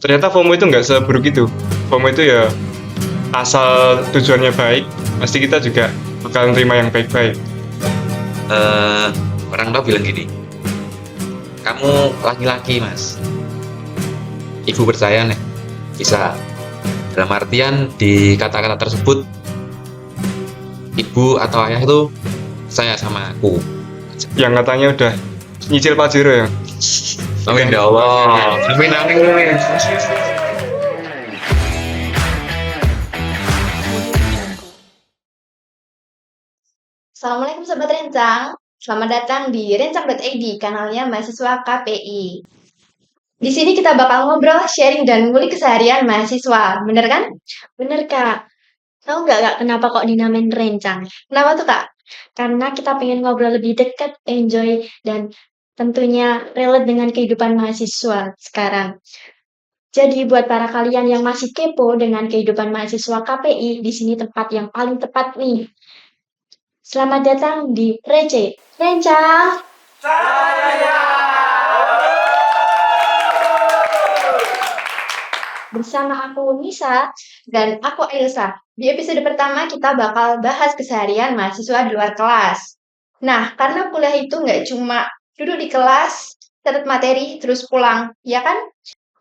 ternyata FOMO itu nggak seburuk itu. FOMO itu ya asal tujuannya baik, pasti kita juga bakal nerima yang baik-baik. Eh, Orang tua bilang gini, kamu laki-laki mas, ibu percaya nih, bisa. Dalam artian di kata-kata tersebut, ibu atau ayah itu saya sama aku. Yang katanya udah nyicil Pajero ya. Amin ya Allah. Amin amin amin. Assalamualaikum Sobat Rencang, selamat datang di rencang.id, kanalnya mahasiswa KPI. Di sini kita bakal ngobrol, sharing, dan ngulik keseharian mahasiswa, bener kan? Bener Kak. Tahu nggak Kak, kenapa kok dinamain Rencang? Kenapa tuh Kak? Karena kita pengen ngobrol lebih dekat, enjoy, dan tentunya relate dengan kehidupan mahasiswa sekarang. Jadi buat para kalian yang masih kepo dengan kehidupan mahasiswa KPI, di sini tempat yang paling tepat nih. Selamat datang di Rece, Rencang. Bersama aku Nisa dan aku Elsa. Di episode pertama kita bakal bahas keseharian mahasiswa di luar kelas. Nah, karena kuliah itu nggak cuma duduk di kelas, catat materi, terus pulang, ya kan?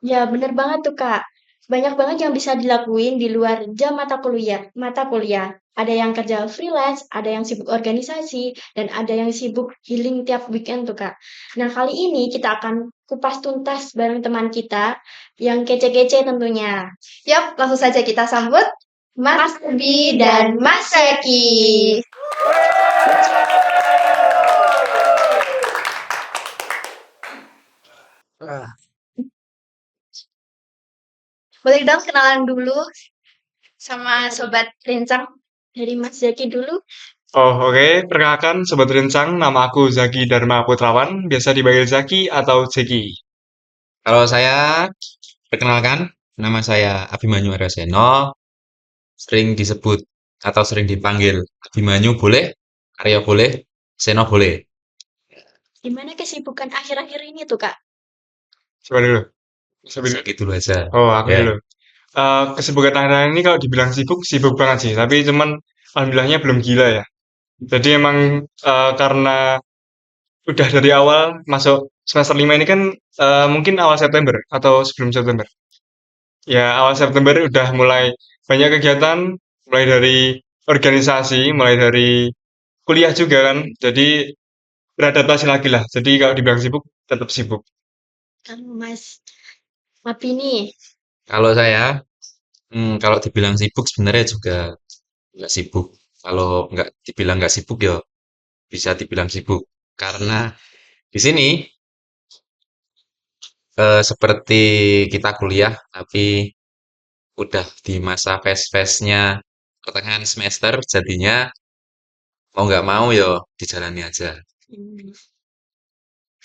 Ya, bener banget tuh, Kak. Banyak banget yang bisa dilakuin di luar jam mata kuliah. Ada yang kerja freelance, ada yang sibuk organisasi, dan ada yang sibuk healing tiap weekend tuh, Kak. Nah, kali ini kita akan kupas tuntas bareng teman kita yang kece-kece tentunya. Yap, langsung saja kita sambut Mas Bi dan Mas Zaki. Boleh dong kenalan dulu sama Sobat Rencang dari Mas Zaki dulu. Oh oke, perkenalkan Sobat Rencang, nama aku Zaki Dharma Putrawan, biasa dipanggil Zaki atau Zeki. Kalau saya perkenalkan, nama saya Abimanyu Araseno, sering disebut atau sering dipanggil Abimanyu boleh, Aryo boleh, Seno boleh. Gimana kesibukan akhir-akhir ini tuh, Kak? Coba dulu. Coba dulu. Segitu dulu aja. Oh, aku Ya. dulu. Kesibukan akhir-akhir ini kalau dibilang sibuk, sibuk banget sih. Tapi cuman alhamdulillahnya belum gila ya. Jadi emang karena udah dari awal masuk semester 5 ini kan mungkin awal September atau sebelum September. Ya, awal September udah mulai banyak kegiatan, mulai dari organisasi, mulai dari kuliah juga kan. Jadi beradaptasi lagi lah. Jadi kalau dibilang sibuk, tetap sibuk. Kamu Mas Mapi nih. Kalau saya, kalau dibilang sibuk sebenarnya juga nggak sibuk. Kalau nggak dibilang nggak sibuk ya bisa dibilang sibuk. Karena di sini seperti kita kuliah, tapi udah di masa phase-phase-nya pertengahan semester, jadinya mau nggak mau ya dijalani aja. Hmm.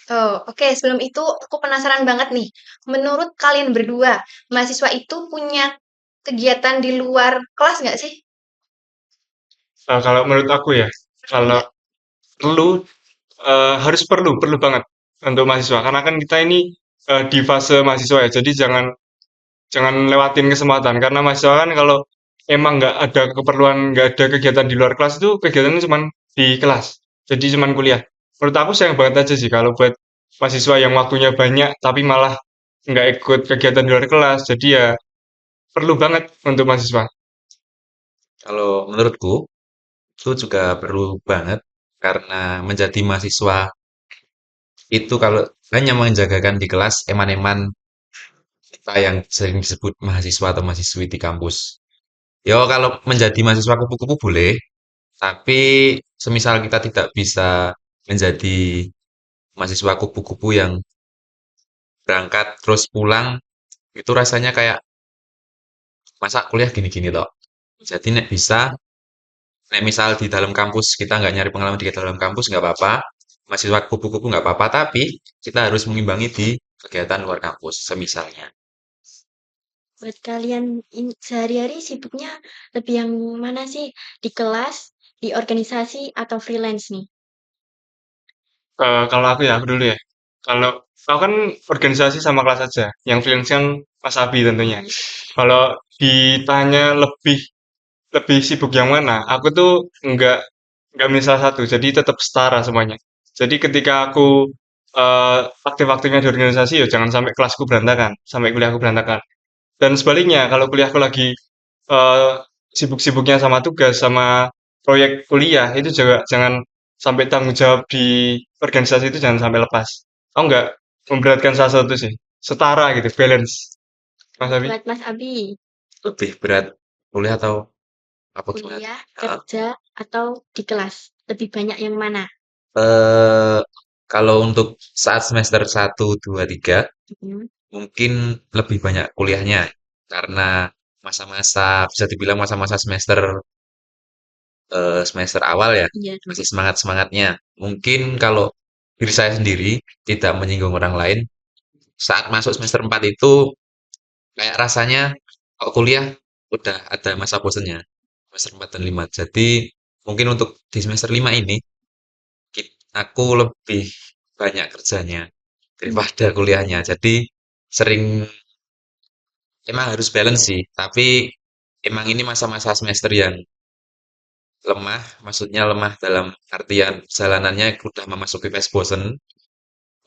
Oh, oke. Sebelum itu, aku penasaran banget nih. Menurut kalian berdua, mahasiswa itu punya kegiatan di luar kelas nggak sih? Kalau menurut aku ya, kalau Nggak. perlu, harus perlu banget untuk mahasiswa. Karena kan kita ini di fase mahasiswa ya, jadi jangan jangan lewatin kesempatan. Karena mahasiswa kan kalau emang nggak ada keperluan, nggak ada kegiatan di luar kelas itu kegiatannya cuma di kelas. Jadi cuma kuliah. Menurut aku sayang banget aja sih kalau buat mahasiswa yang waktunya banyak tapi malah nggak ikut kegiatan di luar kelas. Jadi ya perlu banget untuk mahasiswa. Kalau menurutku itu juga perlu banget karena menjadi mahasiswa itu kalau hanya menjagakan di kelas eman-eman kita yang sering disebut mahasiswa atau mahasiswi di kampus. Yo kalau menjadi mahasiswa kupu-kupu boleh, tapi semisal kita tidak bisa menjadi mahasiswa kupu-kupu yang berangkat terus pulang, itu rasanya kayak masa kuliah gini-gini toh. Jadi nek bisa, nek misal di dalam kampus kita nggak nyari pengalaman di dalam kampus nggak apa-apa, mahasiswa kupu-kupu nggak apa-apa, tapi kita harus mengimbangi di kegiatan luar kampus, semisalnya. Buat kalian sehari-hari sibuknya lebih yang mana sih? Di kelas, di organisasi, atau freelance nih? Kalau aku ya, aku dulu ya. Kalau aku kan organisasi sama kelas aja, yang freelance kan Mas Abi tentunya. Kalau ditanya lebih lebih sibuk yang mana, aku tuh nggak nggak milih salah satu, jadi tetap setara semuanya. Jadi ketika aku aktif-aktifnya di organisasi, ya jangan sampai kelasku berantakan, sampai kuliahku berantakan. Dan sebaliknya, kalau kuliahku lagi eh, sibuk-sibuknya sama tugas, sama proyek kuliah, itu juga jangan sampai tanggung jawab di organisasi itu jangan sampai lepas. Aku nggak memberatkan salah satu sih, setara gitu, balance. Mas Abi? Buat Mas Abi, Lebih berat kuliah atau apa gimana? kuliah, Heeh. kerja, atau di kelas? Lebih banyak yang mana? Eh, kalau untuk saat semester 1, 2, 3 Hmm, mungkin lebih banyak kuliahnya karena masa-masa bisa dibilang masa-masa semester awal ya iya dong. masih semangat-semangatnya. Mungkin kalau diri saya sendiri tidak menyinggung orang lain, saat masuk semester 4 itu kayak rasanya kalau kuliah udah ada masa bosennya. Semester 4 dan 5. Jadi mungkin untuk di semester 5 ini aku lebih banyak kerjanya daripada kuliahnya. Jadi sering emang harus balance sih, tapi emang ini masa-masa semester yang lemah, maksudnya lemah dalam artian jalanannya udah memasuki fase bosen.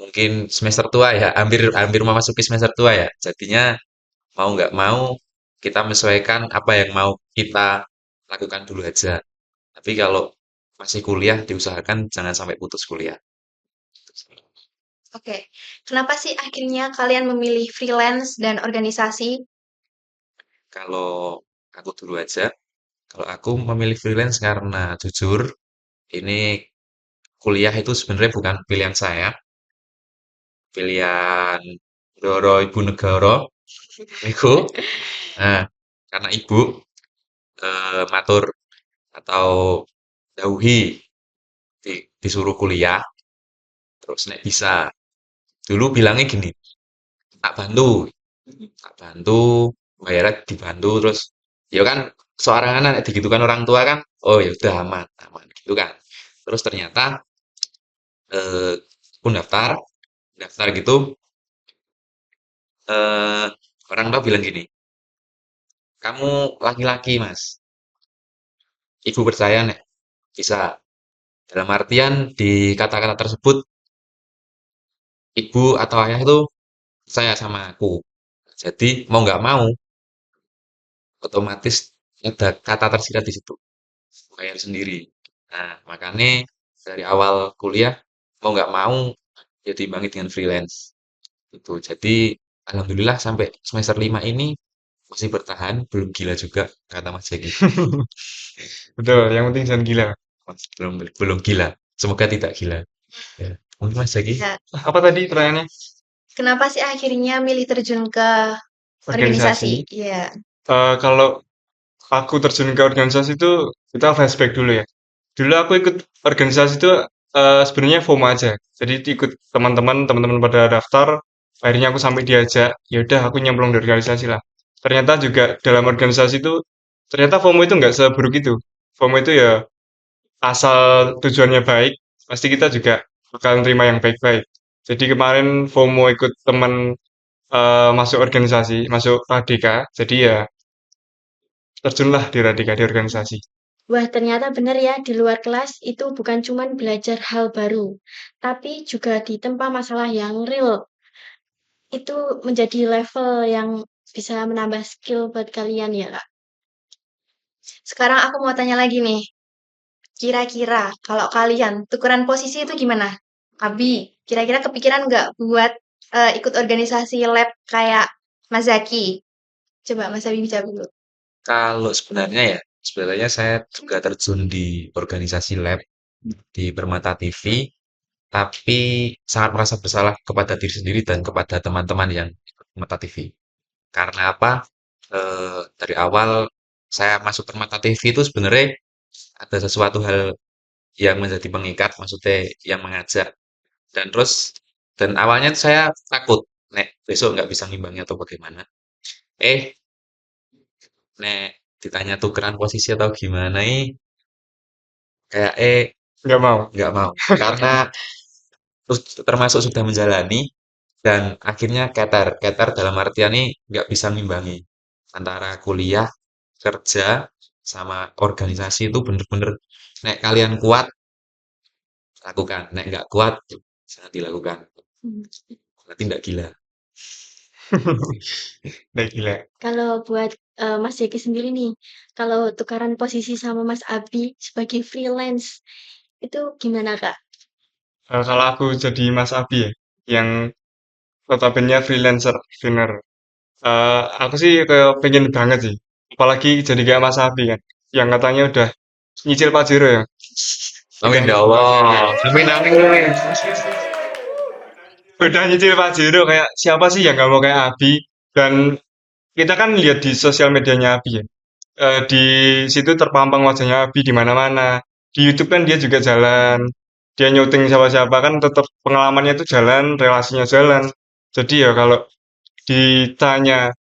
Mungkin semester tua ya, hampir hampir memasuki semester tua ya. Jadinya mau nggak mau kita menyesuaikan apa yang mau kita lakukan dulu aja. Tapi kalau masih kuliah diusahakan jangan sampai putus kuliah. Oke, kenapa sih akhirnya kalian memilih freelance dan organisasi? Kalau aku dulu aja, kalau aku memilih freelance karena jujur ini kuliah itu sebenarnya bukan pilihan saya, pilihan Doro Ibu Negara itu. Nah, karena ibu matur atau dauhi disuruh kuliah, terus nek bisa. Dulu bilangnya gini, tak bantu, tak bantu, bayarnya dibantu, terus ya kan seorang anak nek digitukan orang tua kan, oh ya udah aman, aman gitu kan. Terus ternyata eh, aku daftar, daftar gitu, eh, orang tua bilang gini, kamu laki-laki mas, ibu percaya nek bisa. Dalam artian di kata-kata tersebut, ibu atau ayah itu percaya sama aku. Jadi mau nggak mau, otomatis ada kata tersirat di situ, bayar sendiri. Nah, makanya dari awal kuliah mau nggak mau ya diimbangi dengan freelance. Itu. Jadi alhamdulillah sampai semester 5 ini masih bertahan, belum gila juga kata Mas Jaki. Betul, yang penting jangan gila. Belum belum gila. Semoga tidak gila. Ya. Mungkin Mas Jaki Ya, Apa tadi pertanyaannya? kenapa sih akhirnya milih terjun ke organisasi? Organisasi. Iya. Kalau aku terjun ke organisasi itu, kita flashback dulu ya. Dulu aku ikut organisasi itu sebenarnya FOMO aja. Jadi ikut teman-teman pada daftar, akhirnya aku sampai diajak, ya udah aku nyemplung di organisasi lah. Ternyata juga dalam organisasi itu, ternyata FOMO itu nggak seburuk itu. FOMO itu ya asal tujuannya baik, pasti kita juga bakal terima yang baik-baik. Jadi kemarin FOMO ikut teman masuk organisasi, masuk Radika, jadi ya terjunlah di Radika di organisasi. Wah, ternyata benar ya, di luar kelas itu bukan cuma belajar hal baru, tapi juga ditempa masalah yang real. Itu menjadi level yang bisa menambah skill buat kalian ya, Kak. Sekarang aku mau tanya lagi nih. Kira-kira kalau kalian tukeran posisi itu gimana? Abi, kira-kira kepikiran nggak buat ikut organisasi lab kayak Mas Zaki? Coba Mas Abi bisa dulu. kalau sebenarnya saya juga terjun di organisasi lab di Permata TV, tapi sangat merasa bersalah kepada diri sendiri dan kepada teman-teman yang ikut Permata TV. Karena apa? Dari awal saya masuk Permata TV itu sebenarnya ada sesuatu hal yang menjadi pengikat, maksudnya yang mengajak. Dan awalnya saya takut, nek besok nggak bisa ngimbangi atau bagaimana. Eh, nek ditanya tukeran posisi atau gimana kayak Nggak mau. nggak mau. Karena terus termasuk sudah menjalani dan akhirnya keter. Keter dalam artian ini nggak bisa ngimbangi antara kuliah, kerja, sama organisasi itu bener-bener nek kalian kuat lakukan, nek nggak kuat jangan dilakukan. Hmm. Nanti nggak gila. Udah gila. Kalau buat Mas Jeki sendiri nih, kalau tukaran posisi sama Mas Abi sebagai freelance, itu gimana Kak? Kalau aku jadi Mas Abi ya, yang notabene freelancer, bener. Aku sih kayak pengen banget sih. Apalagi jadi kayak Mas Abi kan, yang katanya udah nyicil Pajero ya. Udah Amin ya Allah. Amin amin. udah nyicil Pajero kayak siapa sih yang nggak mau kayak Abi? Dan kita kan lihat di sosial medianya Abi ya. Di situ terpampang wajahnya Abi di mana-mana. Di YouTube kan dia juga jalan. Dia nyuting siapa-siapa kan tetap pengalamannya itu jalan, relasinya jalan. Jadi ya kalau ditanya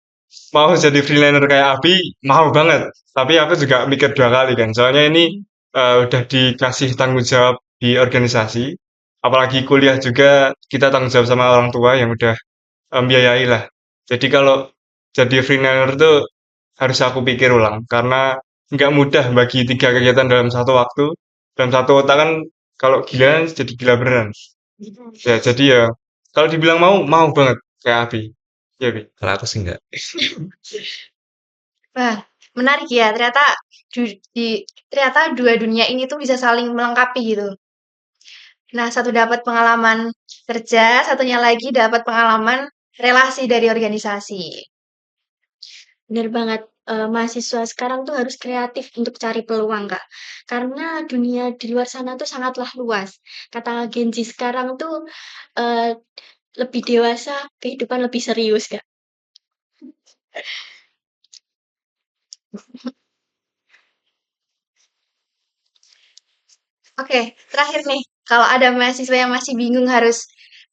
mau jadi freelancer kayak Abi, mau banget. Tapi aku juga mikir dua kali kan. Soalnya ini udah dikasih tanggung jawab di organisasi. Apalagi kuliah juga kita tanggung jawab sama orang tua yang udah biayai lah. Jadi kalau jadi freelancer tuh harus aku pikir ulang karena nggak mudah bagi tiga kegiatan dalam satu waktu. Dalam satu otak kan kalau gila jadi gila beneran. Ya jadi ya kalau dibilang mau banget kayak Abi. Ya Bi. Kalau aku sih enggak. Wah, menarik ya. Ternyata ternyata dua dunia ini tuh bisa saling melengkapi gitu. Nah, satu dapat pengalaman kerja, satunya lagi dapat pengalaman relasi dari organisasi. Bener banget. Mahasiswa sekarang tuh harus kreatif untuk cari peluang, Kak. Karena dunia di luar sana tuh sangatlah luas. Kata Gen Z sekarang tuh eh, lebih dewasa, kehidupan lebih serius, Kak. Oke, terakhir nih, kalau ada mahasiswa yang masih bingung harus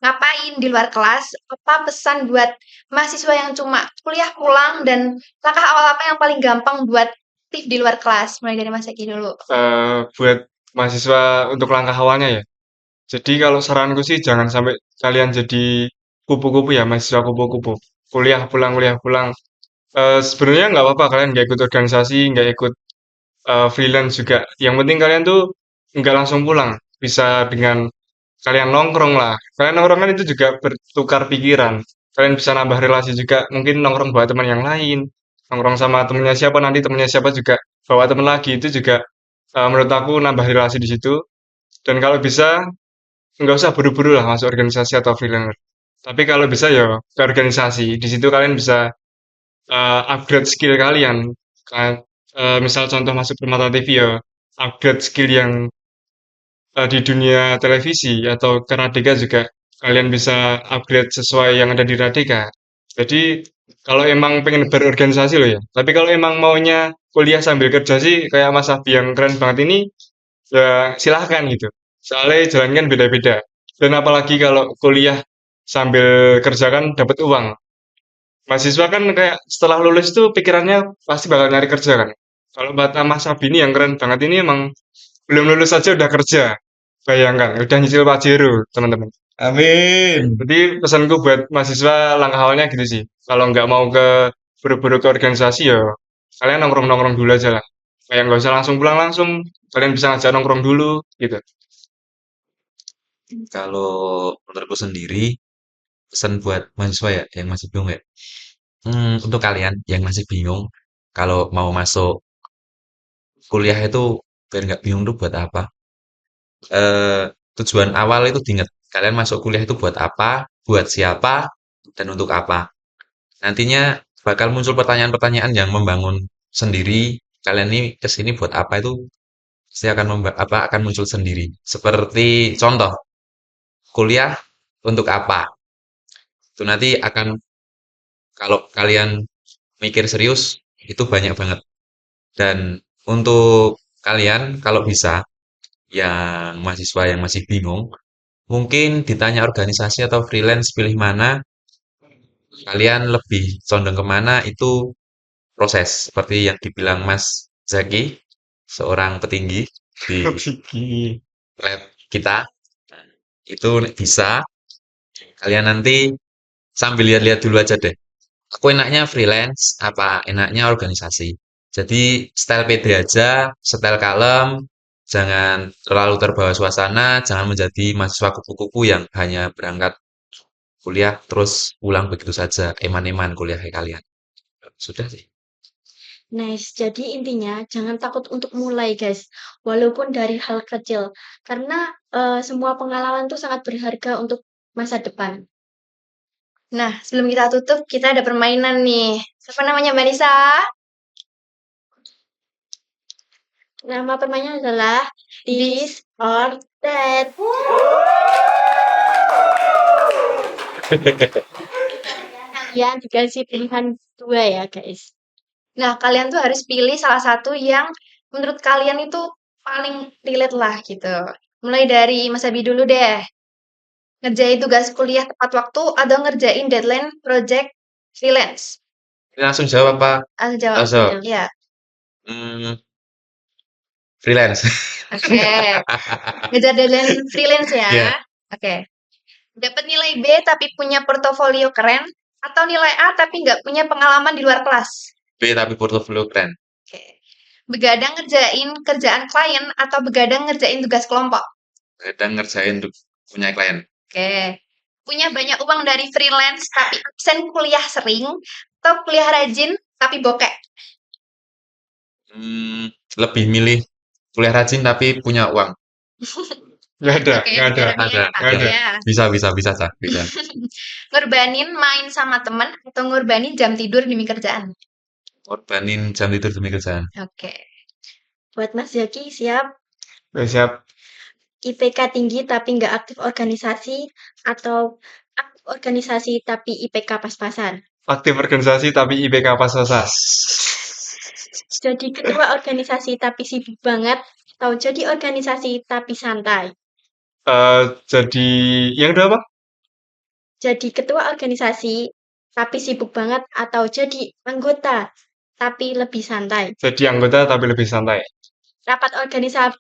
ngapain di luar kelas, apa pesan buat mahasiswa yang cuma kuliah pulang dan langkah awal apa yang paling gampang buat aktif di luar kelas? Mulai dari Mas Eki dulu. Buat mahasiswa untuk langkah awalnya ya. Jadi kalau saranku sih jangan sampai kalian jadi kupu-kupu ya, mahasiswa kupu-kupu. Kuliah pulang. Sebenarnya nggak apa-apa kalian nggak ikut organisasi, nggak ikut freelance juga. Yang penting kalian tuh nggak langsung pulang. Bisa dengan kalian nongkrong lah. Kalian nongkrong kan itu juga bertukar pikiran. Kalian bisa nambah relasi juga. Mungkin nongkrong bawa teman yang lain. Nongkrong sama temennya siapa nanti temennya siapa juga bawa teman lagi. Itu juga menurut aku nambah relasi di situ. Dan kalau bisa nggak usah buru-buru lah masuk organisasi atau freelancer. Tapi kalau bisa ya ke organisasi. Di situ kalian bisa upgrade skill kalian. Misal contoh masuk Permata TV ya, upgrade skill yang di dunia televisi atau ke Radika juga kalian bisa upgrade sesuai yang ada di Radika. Jadi kalau emang pengen berorganisasi loh ya. Tapi kalau emang maunya kuliah sambil kerja sih kayak Mas Abi yang keren banget ini, ya silahkan gitu. Soalnya jalan kan beda-beda. Dan apalagi kalau kuliah sambil kerja kan dapat uang. Mahasiswa kan kayak setelah lulus tuh pikirannya pasti bakal nyari kerja kan. Kalau Mbak Mas Sabini yang keren banget ini emang belum lulus aja udah kerja. Bayangkan, udah nyicil Pajero, teman-teman. Amin. Jadi pesanku buat mahasiswa langkah awalnya gitu sih. Kalau nggak mau ke buru-buru ke organisasi ya, kalian nongkrong-nongkrong dulu aja lah. Kayak nggak usah langsung pulang langsung, kalian bisa ngajak nongkrong dulu, gitu. Kalau menurutku sendiri, pesan buat mahasiswa ya yang masih bingung ya. Untuk kalian yang masih bingung, kalau mau masuk kuliah itu biar nggak bingung tuh buat apa? eh, Tujuan awal itu diingat. Kalian masuk kuliah itu buat apa, buat siapa, dan untuk apa. Nantinya bakal muncul pertanyaan-pertanyaan yang membangun sendiri. Kalian ini kesini buat apa itu pasti akan akan muncul sendiri. Seperti contoh, kuliah untuk apa? Itu nanti akan kalau kalian mikir serius itu banyak banget. Dan untuk kalian kalau bisa yang mahasiswa yang masih bingung, mungkin ditanya organisasi atau freelance pilih mana, kalian lebih condong kemana itu proses. Seperti yang dibilang Mas Zaki, seorang petinggi di Fikih. lab kita. Itu bisa, kalian nanti sambil lihat-lihat dulu aja deh. Aku enaknya freelance, apa enaknya organisasi. Jadi style PD aja, style kalem, jangan terlalu terbawa suasana, jangan menjadi mahasiswa kupu-kupu yang hanya berangkat kuliah terus pulang begitu saja, eman-eman kuliah kayak kalian. Sudah sih. Nice. Jadi intinya jangan takut untuk mulai, guys. Walaupun dari hal kecil. Karena semua pengalaman itu sangat berharga untuk masa depan. Nah, sebelum kita tutup, kita ada permainan nih. Siapa namanya, Mbak Nisa? Nama permainan adalah This or That. Kalian dikasih pilihan dua ya, guys. Nah, kalian tuh harus pilih salah satu yang menurut kalian itu paling relate lah gitu. Mulai dari Mas Abi dulu deh. Ngerjain tugas kuliah tepat waktu atau ngerjain deadline project freelance? Ini langsung jawab apa? Jawab. Langsung. Iya. Hmm, freelance. Oke. Ngejar deadline freelance ya. Iya. Oke. Dapat nilai B tapi punya portofolio keren atau nilai A tapi nggak punya pengalaman di luar kelas? B tapi portofolio keren. Oke. Begadang ngerjain kerjaan klien atau begadang ngerjain tugas kelompok? Kadang ngerjain punya klien. Oke. Punya banyak uang dari freelance tapi absen kuliah sering atau kuliah rajin tapi bokek? Lebih milih kuliah rajin tapi punya uang. Nggak ada, Oke, nggak ada. biar lebih Ada, enak ada. ya. bisa, Cak, bisa. Ngorbanin main sama temen atau ngorbanin jam tidur demi kerjaan? Korbanin jam tidur demi kerjaan. Oke. Buat Mas Zaki, siap? Udah siap. IPK tinggi tapi nggak aktif organisasi atau aktif organisasi tapi IPK pas-pasan? Aktif organisasi tapi IPK pas-pasan. Jadi ketua organisasi tapi sibuk banget atau jadi organisasi tapi santai? Jadi yang udah apa? Jadi ketua organisasi tapi sibuk banget atau jadi anggota tapi lebih santai? Jadi anggota tapi lebih santai. Rapat organisasi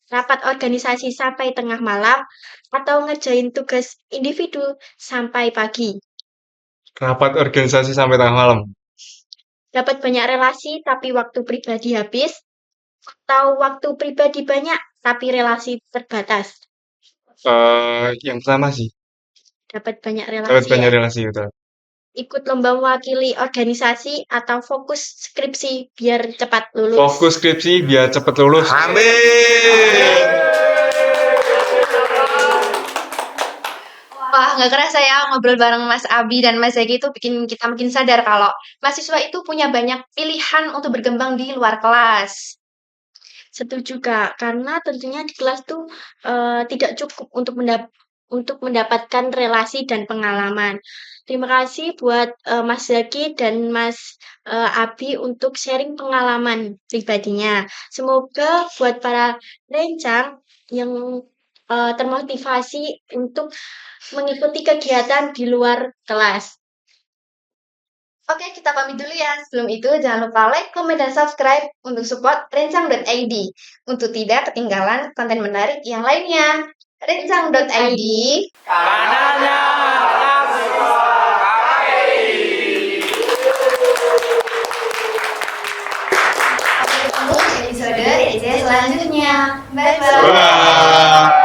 rapat organisasi sampai tengah malam atau ngerjain tugas individu sampai pagi? Rapat organisasi sampai tengah malam. Dapat banyak relasi tapi waktu pribadi habis atau waktu pribadi banyak tapi relasi terbatas? Yang pertama sih. Dapat banyak Dapat relasi banyak ya. relasi betul. Ikut lomba mewakili organisasi atau fokus skripsi biar cepat lulus? Fokus skripsi biar cepet lulus. Amin. Wah, nggak kerasa ya ngobrol bareng Mas Abi dan Mas Zaki itu bikin kita makin sadar kalau mahasiswa itu punya banyak pilihan untuk berkembang di luar kelas. Setuju Kak, karena tentunya di kelas tuh tidak cukup untuk mendapatkan relasi dan pengalaman. Terima kasih buat Mas Zaki dan Mas Abi untuk sharing pengalaman pribadinya. Semoga buat para rencang yang termotivasi untuk mengikuti kegiatan di luar kelas. Oke, kita pamit dulu ya. Sebelum itu, jangan lupa like, komen, dan subscribe untuk support rencang.id untuk tidak ketinggalan konten menarik yang lainnya. Rencang.id Sampai ketemu di episode selanjutnya. Bye-bye. Bye.